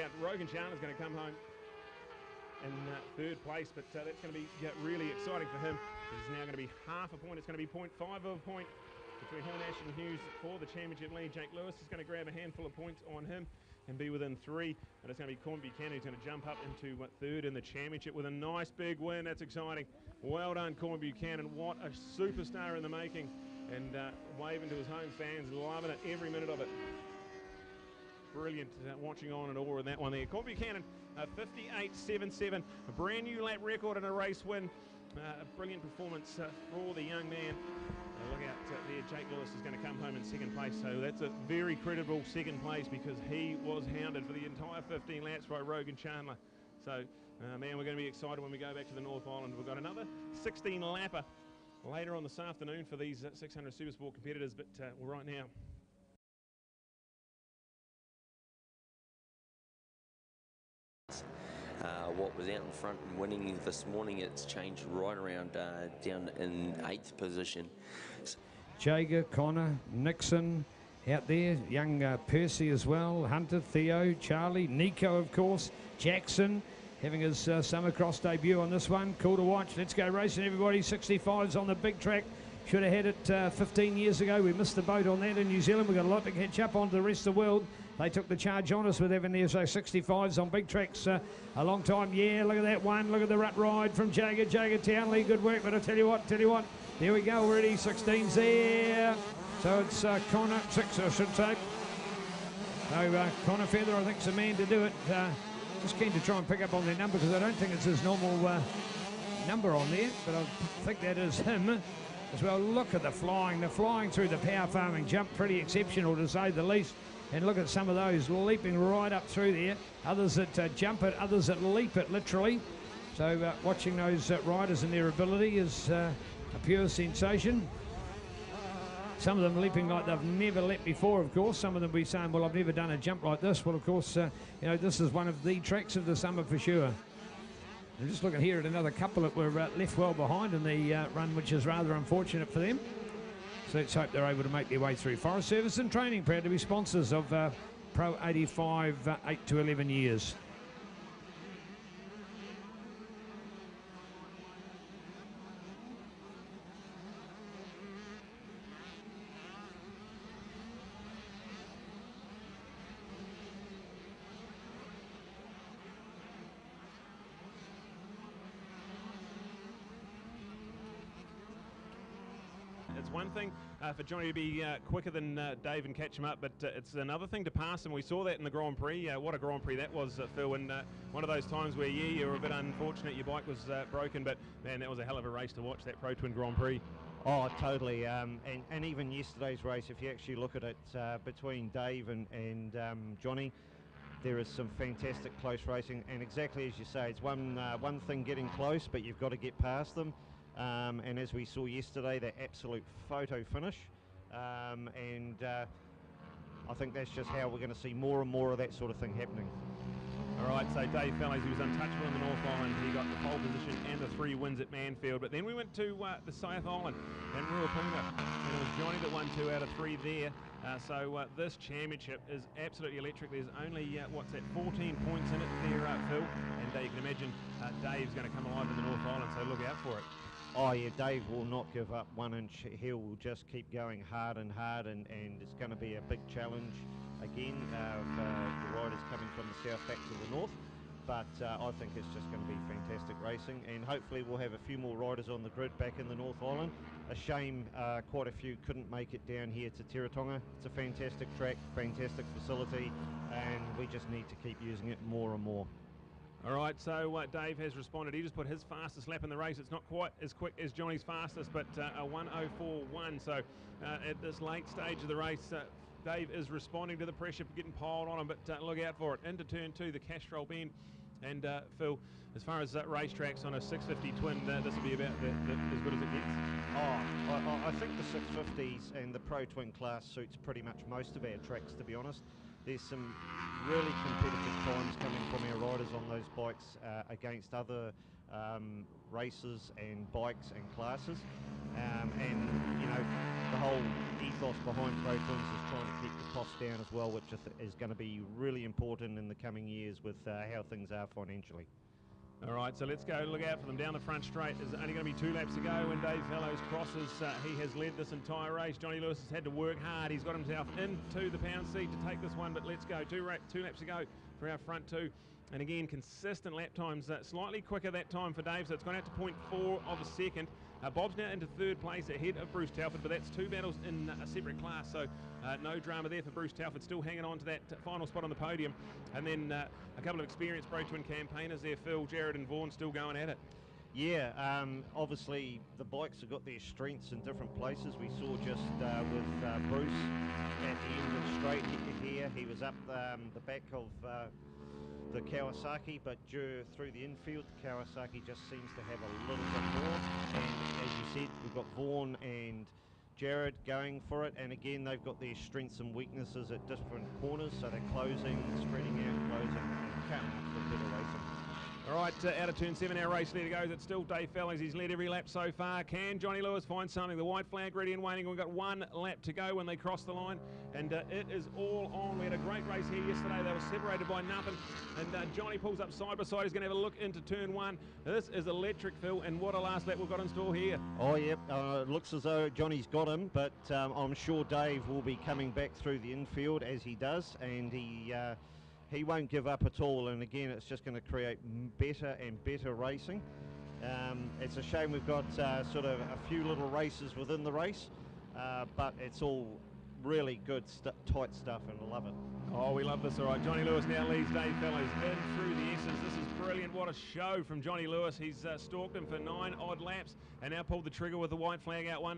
out. Rogan Chandler's going to come home in third place, but that's going to be really exciting for him. It's now going to be half a point. It's going to be 0.5 of a point between him and Ashton Hughes for the championship lead. Jake Lewis is going to grab a handful of points on him and be within 3. And it's going to be Corn Buchanan who's going to jump up into third in the championship with a nice big win. That's exciting. Well done, Corn Buchanan. What a superstar in the making. And waving to his home fans, loving it, every minute of it. Brilliant watching on and all in that one there. Corn Buchanan, 58.77, a brand new lap record and a race win. A brilliant performance for the young man. Look out there, Jake Lewis is going to come home in second place, so that's a very credible second place because he was hounded for the entire 15 laps by Rogan Chandler. So, man, we're going to be excited when we go back to the North Island. We've got another 16 lapper later on this afternoon for these 600 Supersport competitors, but right now, what was out in front and winning this morning, it's changed right around down in 8th position. Jager, Connor, Nixon out there, young Percy as well, Hunter, Theo, Charlie, Nico of course, Jackson having his summer cross debut on this one. Cool to watch. Let's go racing, everybody. 65s on the big track. Should have had it 15 years ago. We missed the boat on that in New Zealand. We've got a lot to catch up on to the rest of the world. They took the charge on us with having their 65s on big tracks a long time. Yeah, look at that one. Look at the rut ride from Jager Townley. Good work, but I tell you what. There we go already. 16's there. So it's Connor, 6 I should say. So Connor Feather, I think, is the man to do it. Just keen to try and pick up on their number because I don't think it's his normal number on there, but I think that is him as well. Look at the flying through the power farming jump, pretty exceptional to say the least. And look at some of those leaping right up through there. Others that jump it, others that leap it literally. So watching those riders and their ability is a pure sensation. Some of them leaping like they've never leapt before, of course. Some of them will be saying, well, I've never done a jump like this. Well, of course, this is one of the tracks of the summer for sure. I'm just looking here at another couple that were left well behind in the run, which is rather unfortunate for them. So let's hope they're able to make their way through. Forest Service and Training, proud to be sponsors of Pro 85, 8 to 11 years. It's one thing for Johnny to be quicker than Dave and catch him up, but it's another thing to pass him. We saw that in the Grand Prix. What a Grand Prix that was, Phil, and one of those times where, yeah, you were a bit unfortunate, your bike was broken, but man, that was a hell of a race to watch, that Pro Twin Grand Prix. Oh, totally, and even yesterday's race, if you actually look at it, between Dave and Johnny, there is some fantastic close racing, and exactly as you say, it's one thing getting close, but you've got to get past them. And as we saw yesterday, that absolute photo finish, and I think that's just how we're going to see more and more of that sort of thing happening. All right, so Dave Fellows, he was untouchable in the North Island. He got the pole position and the 3 wins at Manfield. But then we went to the South Island and Ruapuna, and it was Johnny that won 2 out of 3 there. So this championship is absolutely electric. There's only, 14 points in it there, Phil. And you can imagine Dave's going to come alive in the North Island, so look out for it. Oh yeah, Dave will not give up 1 inch. He will just keep going hard, and it's going to be a big challenge again of the riders coming from the south back to the north. But I think it's just going to be fantastic racing, and hopefully we'll have a few more riders on the grid back in the North Island. A shame quite a few couldn't make it down here to Teretonga. It's a fantastic track, fantastic facility, and we just need to keep using it more and more. All right, so Dave has responded. He just put his fastest lap in the race. It's not quite as quick as Johnny's fastest, but a 1:04.1. So at this late stage of the race, Dave is responding to the pressure getting piled on him, but look out for it. Into turn 2, the Castrol Bend. And Phil, as far as racetracks on a 650 twin, this will be about as good as it gets. Oh, I think the 650s and the Pro Twin class suits pretty much most of our tracks, to be honest. there's some really competitive times coming from our riders on those bikes against other races and bikes and classes. And, you know, the whole ethos behind Pro Twins is trying to keep the costs down as well, which is going to be really important in the coming years with how things are financially. All right, so let's go look out for them down the front straight. There's only going to be 2 laps to go when Dave Fellows crosses. He has led this entire race. Johnny Lewis has had to work hard. He's got himself into the pound seat to take this one, but let's go. 2 laps to go for our front 2. And again, consistent lap times, slightly quicker that time for Dave, so it's gone out to 0.4 of a second. Bob's now into 3rd place ahead of Bruce Telford, but that's 2 battles in a separate class, so no drama there for Bruce Telford, still hanging on to that final spot on the podium. And then a couple of experienced Pro Twin campaigners there, Phil, Jared and Vaughan, still going at it. Yeah, obviously the bikes have got their strengths in different places. We saw just with Bruce at the end of the straight here, he was up the back of the Kawasaki, but through the infield, the Kawasaki just seems to have a little bit more. And as you said, we've got Vaughan and Jared going for it, and again they've got their strengths and weaknesses at different corners, so they're closing, spreading out, closing, and can't ask for better racing. All right, out of turn 7, our race leader goes. It's still Dave Fellows. He's led every lap so far. Can Johnny Lewis find something? The white flag ready and waiting. We've got 1 lap to go when they cross the line, and it is all on. We had a great race here yesterday. They were separated by nothing, and Johnny pulls up side by side. He's going to have a look into turn 1. This is electric, Phil, and what a last lap we've got in store here. Oh, yep. It looks as though Johnny's got him, but I'm sure Dave will be coming back through the infield as he does, and he won't give up at all, and again it's just going to create better and better racing. It's a shame we've got sort of a few little races within the race, but it's all really good tight stuff, and I love it. Oh, we love this. All right, Johnny Lewis now leads Dave Fellows in through the S's. This is brilliant. What a show from Johnny Lewis. He's stalked him for 9 odd laps and now pulled the trigger with the white flag out one.